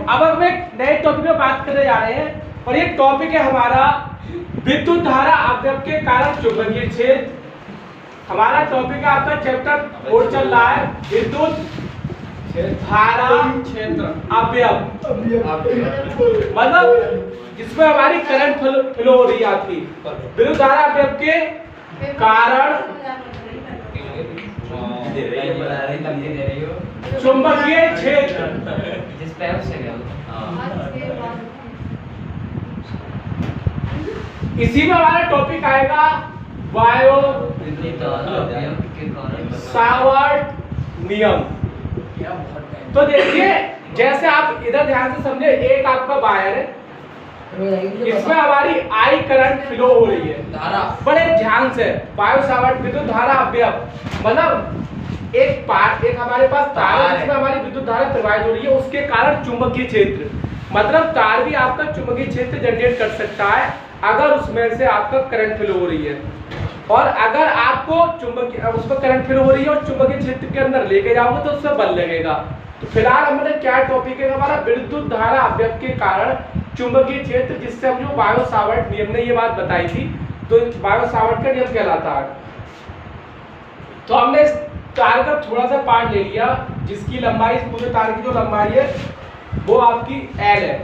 अब हम एक नए टॉपिक में बात करने जा रहे हैं और ये टॉपिक है हमारा विद्युत धारा अवयव के कारण चुंबकीय क्षेत्र। हमारा टॉपिक है आपका चैप्टर 4 चल रहा है विद्युत धारा क्षेत्र अवयव, मतलब जिसमें हमारी करंट फ्लो हो रही आती विद्युत धारा अवयव के कारण चुंबकीय क्षेत्र। इसी में हमारा टॉपिक आएगा वायो सावर्ट नियम। तो देखिए जैसे आप इधर ध्यान से समझे, एक आपका वायर है, इसमें हमारी आई करंट फ्लो हो रही है धारा, बड़े ध्यान से वायो सावर्ट विद्युत धारा अवयव, मतलब एक हमारे पास तार है जिसमें हमारी विद्युत धारा प्रवाहित हो रही है, उसके कारण चुंबकीय क्षेत्र, मतलब तार भी आपका चुंबकीय क्षेत्र जनरेट कर सकता है अगर उसमें से आपका करंट फ्लो हो रही है। और अगर आपको चुंबकीय उसमें करंट फ्लो हो रही है और चुंबकीय क्षेत्र के अंदर लेके जाओगे तो उसमें बल लगेगा। तो फिलहाल हमने क्या टॉपिक है हमारा विद्युत धारा अवयव के कारण चुंबकीय क्षेत्र, जिससे हम जो वायो सावर्ट नियम ने ये बात बताई थी, तो वायो सावर्ट का नियम कहलाता है। तो हमने इस तार का थोड़ा सा पार्ट ले लिया जिसकी लंबाई, इस पूरे तार की जो लंबाई है वो आपकी L है।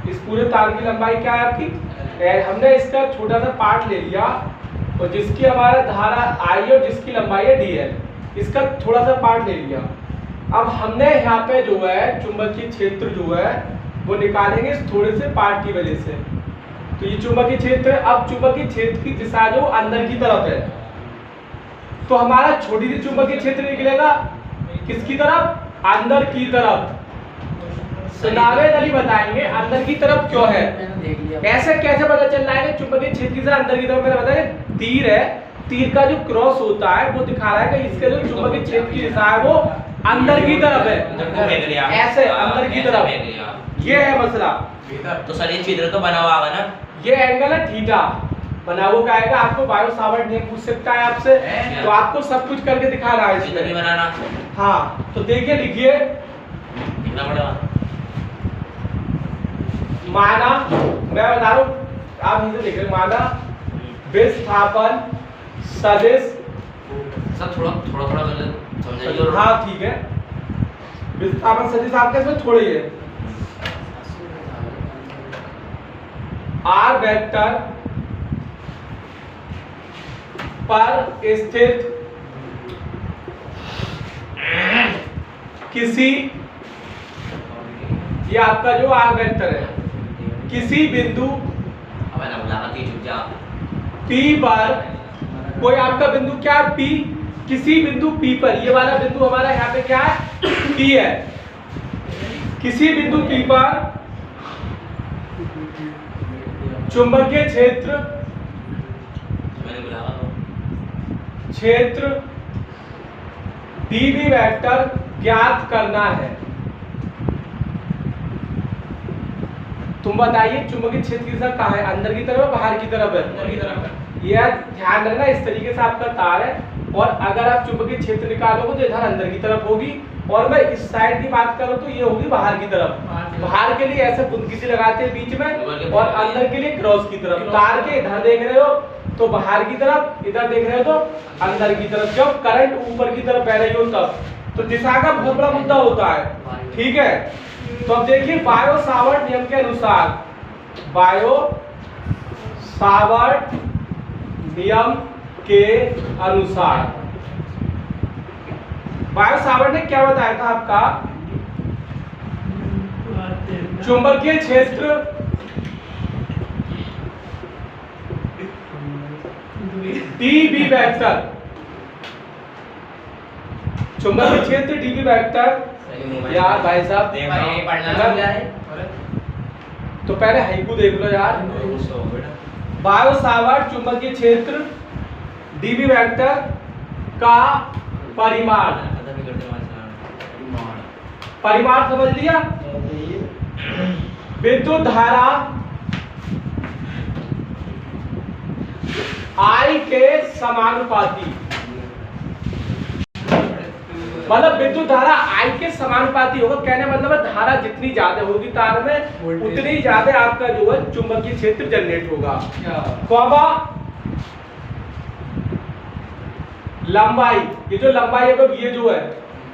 इस पूरे तार की लंबाई क्या है आपकी L। हमने इसका छोटा सा पार्ट ले लिया और जिसकी हमारा धारा I और जिसकी लंबाई है DL, इसका थोड़ा सा पार्ट ले लिया। अब हमने यहाँ पे जो है चुंबकीय क्षेत्र जो है वो निकालेंगे इस थोड़े से पार्ट की वजह से। तो ये चुंबकीय क्षेत्र, अब चुंबकीय क्षेत्र की दिशा जो अंदर की तरफ है, तो हमारा छोटी सी चुंबकीय क्षेत्र निकलेगा किसकी तरफ, अंदर की तरफ। तो नावेद अली बताएंगे अंदर की तरफ क्यों है, ऐसे कैसे पता चल रहा है कि चुंबकीय क्षेत्र की दिशा अंदर की तरफ। मैंने बताया तीर है, तीर का जो क्रॉस होता है वो दिखा रहा है कि इसके जो चुंबकीय क्षेत्र की दिशा है वो अंदर की तरफ है, ऐसे अंदर की तरफ। ये है मसला। तो सर ये छिद्र तो बना हुआ होगा ना, ये एंगल है थीटा बना हुआ का आएगा। आपको वायो सावर्ट नियम पूछ सकता है आपसे, तो आपको सब कुछ करके दिखाना है छिद्र नहीं बनाना। हाँ तो देखिए लिखिए, कितना बड़ा माना, मैं बता रहा हूँ आप इसे देख रहे, माना विस्थापन सदिश, सब थोड़ा थोड़ा समझाइए। हाँ ठीक है, विस्थापन सदिश आपके इसमें थोड़ी है, आर वेक्टर पर स्थित किसी, ये आपका जो आर वेक्टर है, किसी बिंदु P पर, कोई आपका बिंदु क्या है P, किसी बिंदु P पर, ये वाला बिंदु हमारा यहाँ पे क्या है P है, किसी बिंदु P पर चुंबकीय क्षेत्र dB वेक्टर ज्ञात करना है। तुम बताइए चुंबकीय क्षेत्र की दिशा कहाँ है, अंदर की तरफ है बाहर की तरफ है, अंदर की तरफ है। यह ध्यान रखना, इस तरीके से आपका तार है और अगर आप चुंबकीय क्षेत्र निकालोगे तो इधर अंदर की तरफ होगी, और मैं इस साइड की बात करूं तो ये होगी बाहर की तरफ। बाहर के लिए ऐसे बुंदकी से लगाते हैं बीच में, और अंदर के लिए क्रॉस की तरफ। तार के इधर देख रहे हो तो बाहर की तरफ, इधर देख रहे हो तो अंदर की तरफ। जब करंट ऊपर की तरफ बह रही हो तब तो दिशा का बहुत बड़ा मुद्दा होता है, ठीक है। तो अब देखिए वायो सावर्ट नियम के अनुसार, वायो सावर्ट नियम के अनुसार, वायो सावर्ट ने क्या बताया था आपका, चुंबकीय क्षेत्र dB वेक्टर, चुंबकीय क्षेत्र dB वेक्टर। यार भाई साहब तो पहले हाइकू देख लो यार। वायो सावर्ट चुंबकीय क्षेत्र dB वेक्टर का परिमाण, परिमाण समझ लिया, विद्युत धारा I के समानुपाती। मतलब विद्युत धारा I के समानुपाती होगा। कहने मतलब है धारा जितनी ज्यादा होगी तार में उतनी ज्यादा आपका जो है चुंबकीय क्षेत्र जनरेट होगा। कौवा लंबाई, ये जो लंबाई है ये जो है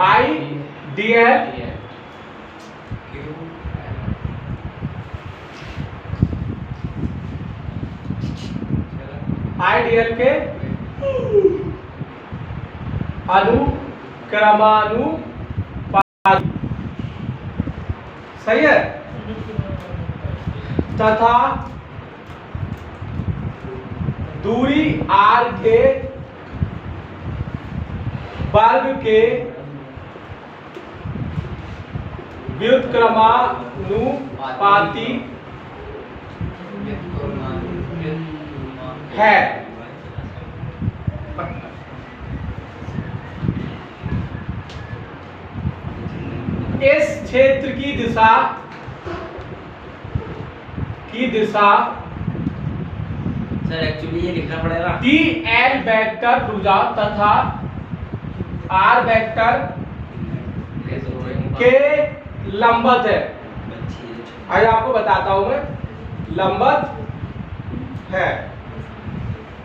I dl आईडीएल के अनुक्रमानुपाती, सही है, तथा दूरी r के वर्ग के व्युत्क्रमानुपाती है। इस क्षेत्र की दिशा सर एक्चुअली ये लिखना पड़ेगा dl वेक्टर ऊर्जा तथा r वेक्टर के लंबवत है। आज आपको बताता हूं मैं, लंबवत है।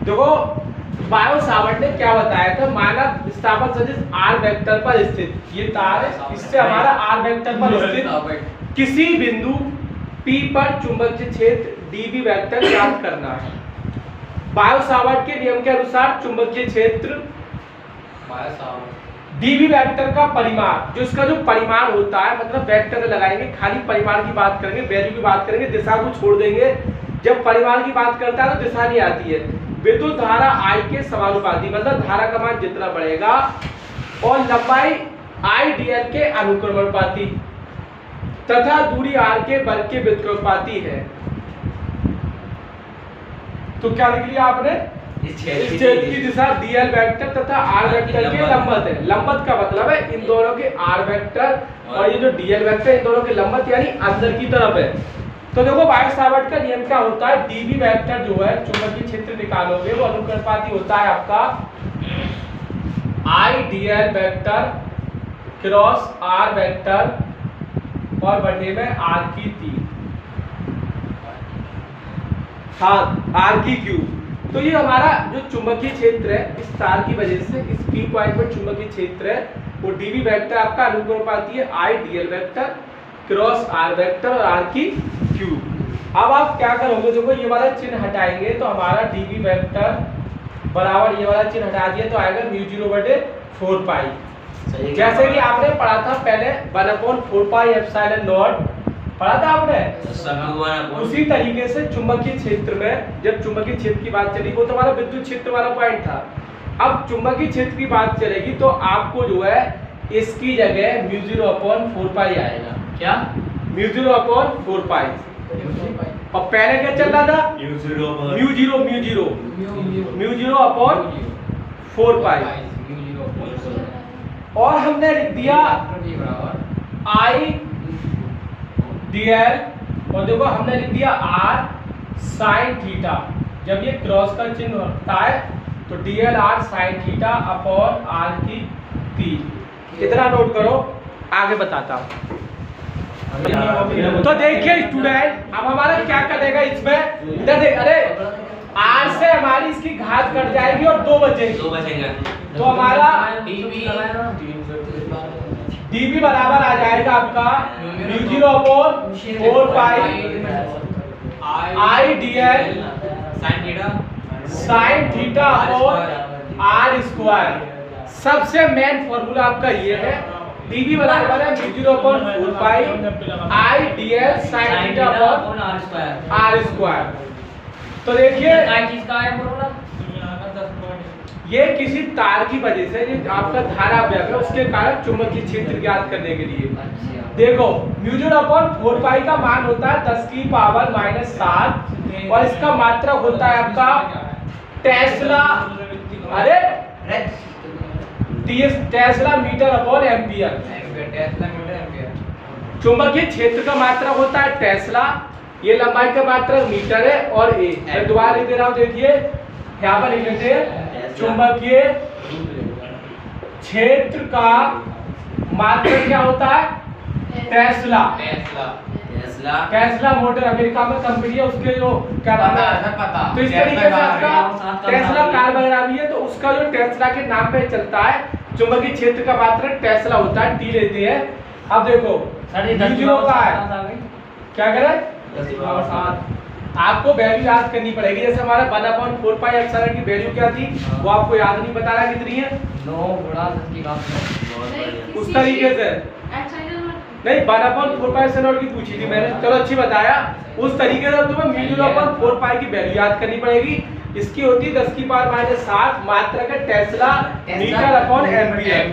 देखो बायो सावर्ट ने क्या बताया था, मानव विस्थापन सदिश r वेक्टर पर स्थित ये तार है, इससे हमारा r वेक्टर पर स्थित किसी बिंदु P पर चुंबकीय क्षेत्र dB वेक्टर ज्ञात करना है। बायो सावर्ट के नियम के अनुसार चुंबकीय क्षेत्र dB वेक्टर का परिमाण, जो इसका जो परिमाण होता है, मतलब वेक्टर लगाएंगे, खाली परिमाण की बात करेंगे, वैल्यू की बात करेंगे, दिशा को छोड़ देंगे। जब परिमाण की बात करता है तो दिशा नहीं आती है। विद्युत धारा I के समानुपाती, मतलब धारा का मान जितना बढ़ेगा, और लंबाई I dl के अनुक्रमानुपाती तथा दूरी r के वर्ग के व्युत्क्रमानुपाती है। तो क्या लिख लिया आपने, इस क्षेत्र की दिशा dl वेक्टर तथा r वेक्टर के लंबवत है। लंबवत का मतलब है इन दोनों के r वेक्टर और ये जो dl वेक्टर इन दोनों के लंबवत यानी अंदर की तरफ है। तो देखो बायो सावर्ट का नियम क्या होता है, dB वेक्टर जो है चुंबकीय क्षेत्र निकालोगे वो अनुक्रमानुपाती होता है आपका I dl vector cross r vector और बटे में r की 3, हाँ r की क्यूब। तो ये हमारा जो चुंबकीय क्षेत्र है इस तार की वजह से इस P पॉइंट पर चुंबकीय क्षेत्र है वो dB वेक्टर आपका अनुक्रमानुपाती है I dl vector cross r vector और r की क्यूब। अब आप क्या करोगे, देखो ये वाला चिन्ह हटाएंगे तो हमारा dB वेक्टर बराबर ये वाला चिन्ह हटा दिया तो आएगा μ0/4 पाई। जैसे कि आपने पढ़ा था पहले 1/4 पाई एप्सिलॉन नॉट पढ़ा था आपने। उसी तरीके से चुंबकीय क्षेत्र में जब चुंबकीय क्षेत्र की बात चली वो तो हमारा विद्युत क्षेत्र वाला पॉइंट था। अब चुंबकीय क्षेत्र की बात चलेगी तो आपको जो है इसकी जगह μ0/4 पाई आएगा। क्या μ0/4 पाई। और पहले क्या चल रहा था μ0/4 पाई। और हमने लिख दिया I dl और देखो हमने लिख दिया r sin थीटा। जब ये क्रॉस का चिन्ह होता है तो dl r sin theta upon r की 3। इतना नोट करो, आगे बताता हूँ। तो देखिए स्टूडेंट अब हमारा क्या करेगा इसमें, इधर देख, अरे r से हमारी इसकी घात कट जाएगी और 2 बचेंगे। तो हमारा dB बराबर आ जाएगा आपका μ0/4 पाई I dl sin theta upon r square. सबसे मेन फॉर्मूला आपका ये है, dB बराबर है μ0/4 पाई I dl sin theta upon r square. तो देखिए ये किसी तार की वजह से ये आपका धारा अवयव है उसके कारण चुंबकीय क्षेत्र ज्ञात करने के लिए देखो μ0/4 पाई का मान होता है 10⁻⁷ और इसका मात्रक होता है आपका टेस्ला, अरे टेस्ला मीटर/एम्पियर। चुंबकीय क्षेत्र का मात्रक होता है टेस्ला, ये लंबाई का मात्रक मीटर है और ए। मैं दोबारा लिख दे रहा हूं, देखिए यहाँ पर लिख लेते हैं चुंबकीय क्षेत्र का मात्र क्या होता है? टेस्ला। टेस्ला मोटर अमेरिका में कंपनी है, उसके जो क्या नाम है? तो इस तरीके से आपका टेस्ला कार वगैरह भी है, तो उसका जो टेस्ला के नाम पे चलता है, चुंबकीय क्षेत्र का मात्र टेस्ला होता है, टी लेते हैं। अब देखो म्यूजिरो का है, क्या करें? आपको वैल्यू याद करनी पड़ेगी। जैसे हमारा 1/4πε की वैल्यू क्या थी, वो आपको याद नहीं बता रहा कितनी है? 9 गुणा 10 की घात 9। उस तरीके से नहीं, 1/4πε की पूछी थी मैंने, चलो अच्छी बताया। उस तरीके से तुम्हें म्यू/4π की वैल्यू याद करनी पड़ेगी। इसकी होती 10⁻⁷ मात्रा का टेस्ला मीटर/एम्पियर।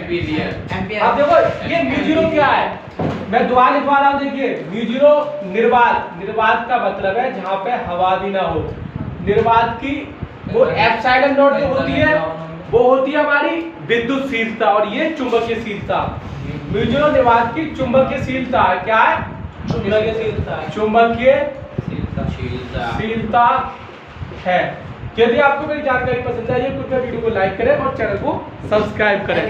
अब देखो ये म्यू क्या है, मैं दोबारा लिखवा रहा हूँ। देखिए म्यू निर्वात, निर्वात का मतलब है जहाँ पे हवा भी ना हो। निर्वात की वो एप्सिलॉन नॉट जो होती है, वो होती है हमारी विद्युतशीलता, और ये चुंबकीयशीलता। म्यूजिरो निर्वात की चुंबकीयशीलता क्या है? चुंबकीयशीलता है। यदि आपको मेरी जानकारी पसंद आई है, कृपया वीडियो को लाइक करें और चैनल को सब्सक्राइब करें।